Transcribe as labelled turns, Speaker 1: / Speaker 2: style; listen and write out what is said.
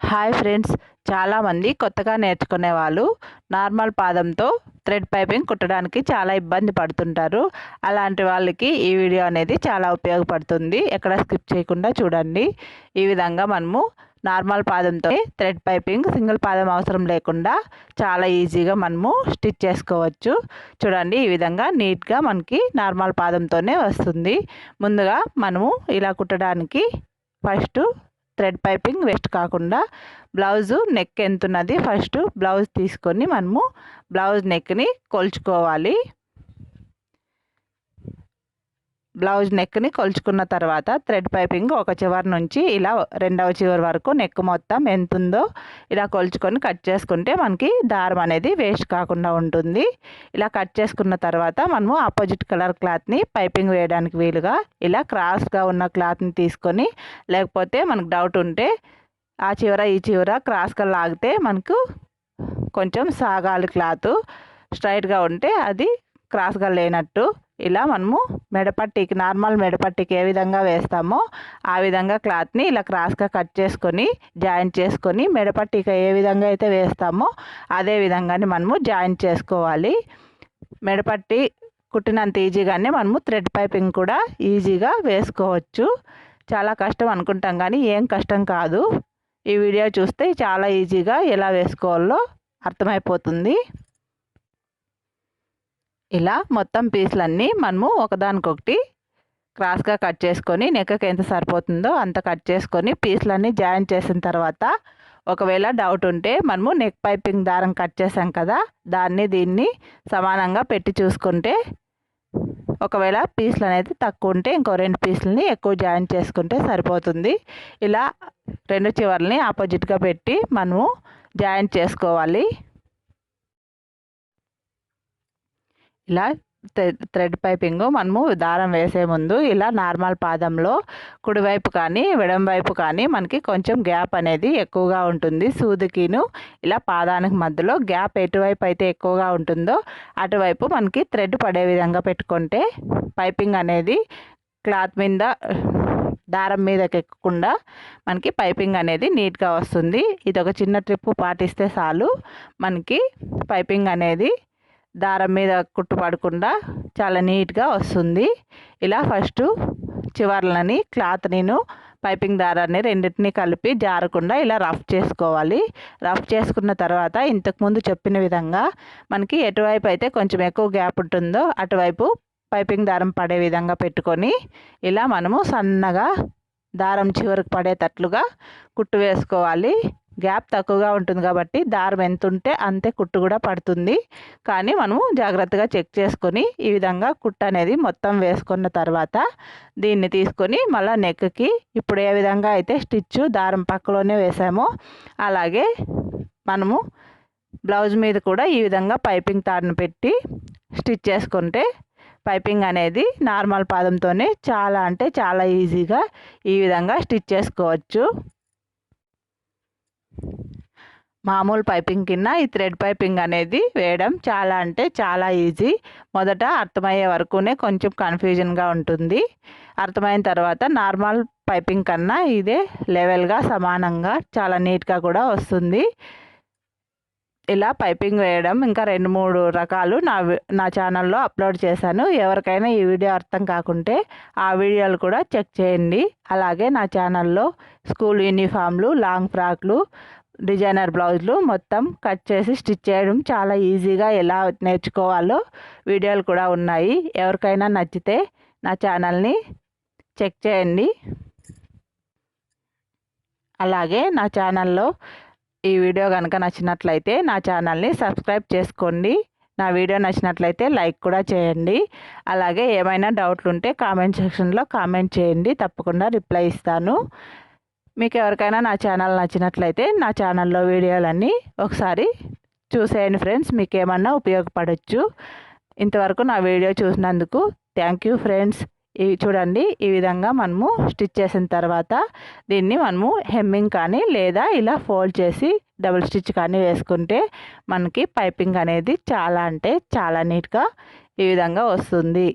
Speaker 1: Hi friends, చాలామంది కొత్తగా నేర్చుకునే వాళ్ళు నార్మల్ పాదంతో థ్రెడ్ పైపింగ్ కుట్టడానికి చాలా ఇబ్బంది పడుతుంటారు. అలాంటి వాళ్ళకి ఈ వీడియో అనేది చాలా ఉపయోగపడుతుంది. ఎక్కడ స్కిప్ చేయకుండా చూడండి. ఈ విధంగా మనము నార్మల్ పాదంతో థ్రెడ్ పైపింగ్ సింగిల్ పాదం అవసరం లేకుండా చాలా ఈజీగా మనము స్టిచ్ చేసుకోవచ్చు. చూడండి, ఈ విధంగా నీట్గా మనకి నార్మల్ పాదంతోనే వస్తుంది. ముందుగా మనము ఇలా కుట్టడానికి ఫస్ట్ థ్రెడ్ పైపింగ్ వేస్ట్ కాకుండా బ్లౌజు నెక్ ఎంత ఉన్నది ఫస్ట్ బ్లౌజ్ తీసుకొని మనము బ్లౌజ్ నెక్ని కొలుచుకోవాలి. బ్లౌజ్ నెక్ని కొలుచుకున్న తర్వాత థ్రెడ్ పైపింగ్ ఒక చివరి నుంచి ఇలా రెండవ చివరి వరకు నెక్ మొత్తం ఎంత ఉందో ఇలా కొలుచుకొని కట్ చేసుకుంటే మనకి దారం అనేది వేస్ట్ కాకుండా ఉంటుంది. ఇలా కట్ చేసుకున్న తర్వాత మనము ఆపోజిట్ కలర్ క్లాత్ని పైపింగ్ వేయడానికి వీలుగా ఇలా క్రాస్గా ఉన్న క్లాత్ని తీసుకొని, లేకపోతే మనకు డౌట్ ఉంటే ఆ చివర ఈ చివర క్రాస్గా లాగితే మనకు కొంచెం సాగాలి, క్లాత్ స్ట్రైట్గా ఉంటే అది క్రాస్గా లేనట్టు. ఇలా మనము మెడపట్టికి నార్మల్ మెడపట్టికి ఏ విధంగా వేస్తామో ఆ విధంగా క్లాత్ని ఇలా క్రాస్గా కట్ చేసుకొని జాయింట్ చేసుకొని మెడపట్టికి ఏ విధంగా అయితే వేస్తామో అదే విధంగానే మనము జాయింట్ చేసుకోవాలి. మెడపట్టి కుట్టినంత ఈజీగానే మనము థ్రెడ్ పైపింగ్ కూడా ఈజీగా వేసుకోవచ్చు. చాలా కష్టం అనుకుంటాం కానీ ఏం కష్టం కాదు. ఈ వీడియో చూస్తే చాలా ఈజీగా ఎలా వేసుకోవాలో అర్థమైపోతుంది. ఇలా మొత్తం పీసులన్నీ మనము ఒకదానికొకటి క్రాస్గా కట్ చేసుకొని నెక్కకి ఎంత సరిపోతుందో అంత కట్ చేసుకొని పీసులన్నీ జాయిన్ చేసిన తర్వాత, ఒకవేళ డౌట్ ఉంటే మనము నెక్ పైపింగ్ దారం కట్ చేసాం కదా, దాన్ని దీన్ని సమానంగా పెట్టి చూసుకుంటే, ఒకవేళ పీసులు అనేది తక్కువ ఉంటే ఇంకో 2 పీసులని ఎక్కువ జాయిన్ చేసుకుంటే సరిపోతుంది. ఇలా 2 చివర్లని ఆపోజిట్గా పెట్టి మనము జాయిన్ చేసుకోవాలి. ఇలా థ్రెడ్ పైపింగ్ మనము దారం వేసే ముందు ఇలా నార్మల్ పాదంలో కుడివైపు కానీ ఎడమవైపు కానీ మనకి కొంచెం గ్యాప్ అనేది ఎక్కువగా ఉంటుంది. సూదికిను ఇలా పాదానికి మధ్యలో గ్యాప్ ఎటువైపు అయితే ఎక్కువగా ఉంటుందో అటువైపు మనకి థ్రెడ్ పడే విధంగా పెట్టుకుంటే పైపింగ్ అనేది క్లాత్ మీద దారం మీదకి ఎక్కకుండా మనకి పైపింగ్ అనేది నీట్గా వస్తుంది. ఇది ఒక చిన్న ట్రిప్ పాటిస్తే చాలు, మనకి పైపింగ్ అనేది దారం మీద కుట్టు పడకుండా చాలా నీట్గా వస్తుంది. ఇలా ఫస్ట్ చివర్లని క్లాత్ని పైపింగ్ దారాన్ని రెండింటిని కలిపి జారకుండా ఇలా రఫ్ చేసుకోవాలి. రఫ్ చేసుకున్న తర్వాత ఇంతకుముందు చెప్పిన విధంగా మనకి ఎటువైపు అయితే కొంచెం ఎక్కువ గ్యాప్ ఉంటుందో అటువైపు పైపింగ్ దారం పడే విధంగా పెట్టుకొని ఇలా మనము సన్నగా దారం చివరికి పడేటట్లుగా కుట్టు వేసుకోవాలి. గ్యాప్ తక్కువగా ఉంటుంది కాబట్టి దారం ఎంత ఉంటే అంతే కుట్టు కూడా పడుతుంది. కానీ మనము జాగ్రత్తగా చెక్ చేసుకొని ఈ విధంగా కుట్టు అనేది మొత్తం వేసుకున్న తర్వాత దీన్ని తీసుకొని మళ్ళీ నెక్కి ఇప్పుడు ఏ విధంగా అయితే స్టిచ్ దారం పక్కలోనే వేసామో అలాగే మనము బ్లౌజ్ మీద కూడా ఈ విధంగా పైపింగ్ తాడును పెట్టి స్టిచ్ చేసుకుంటే పైపింగ్ అనేది నార్మల్ పాదంతోనే చాలా అంటే చాలా ఈజీగా ఈ విధంగా స్టిచ్ చేసుకోవచ్చు. మామూలు పైపింగ్ కింద ఈ థ్రెడ్ పైపింగ్ అనేది వేయడం చాలా అంటే చాలా ఈజీ. మొదట అర్థమయ్యే వరకునే కొంచెం కన్ఫ్యూజన్గా ఉంటుంది. అర్థమైన తర్వాత నార్మల్ పైపింగ్ కన్నా ఇదే లెవెల్గా సమానంగా చాలా నీట్గా కూడా వస్తుంది. ఇలా పైపింగ్ వేయడం ఇంకా 2-3 రకాలు నా ఛానల్లో అప్లోడ్ చేశాను. ఎవరికైనా ఈ వీడియో అర్థం కాకుంటే ఆ వీడియోలు కూడా చెక్ చేయండి. అలాగే నా ఛానల్లో స్కూల్ యూనిఫామ్లు, లాంగ్ ఫ్రాక్లు, డిజైనర్ బ్లౌజులు మొత్తం కట్ చేసి స్టిచ్ చేయడం చాలా ఈజీగా ఎలా నేర్చుకోవాలో వీడియోలు కూడా ఉన్నాయి. ఎవరికైనా నచ్చితే నా ఛానల్ని చెక్ చేయండి. అలాగే నా ఛానల్లో ఈ వీడియో కనుక నచ్చినట్లయితే నా ఛానల్ని సబ్స్క్రైబ్ చేసుకోండి. నా వీడియో నచ్చినట్లయితే లైక్ కూడా చేయండి. అలాగే ఏమైనా డౌట్లు ఉంటే కామెంట్ సెక్షన్లో కామెంట్ చేయండి, తప్పకుండా రిప్లై ఇస్తాను. మీకు ఎవరికైనా నా ఛానల్ నచ్చినట్లయితే నా ఛానల్లో వీడియోలన్నీ ఒకసారి చూసేయండి ఫ్రెండ్స్, మీకు ఏమన్నా ఉపయోగపడవచ్చు. ఇంతవరకు నా వీడియో చూసినందుకు థ్యాంక్ యూ ఫ్రెండ్స్. ఇవి చూడండి, ఈ విధంగా మనము స్టిచ్ చేసిన తర్వాత దీన్ని మనము హెమ్మింగ్ కానీ లేదా ఇలా ఫోల్డ్ చేసి డబుల్ స్టిచ్ కానీ వేసుకుంటే మనకి పైపింగ్ అనేది చాలా అంటే చాలా నీట్గా ఈ విధంగా వస్తుంది.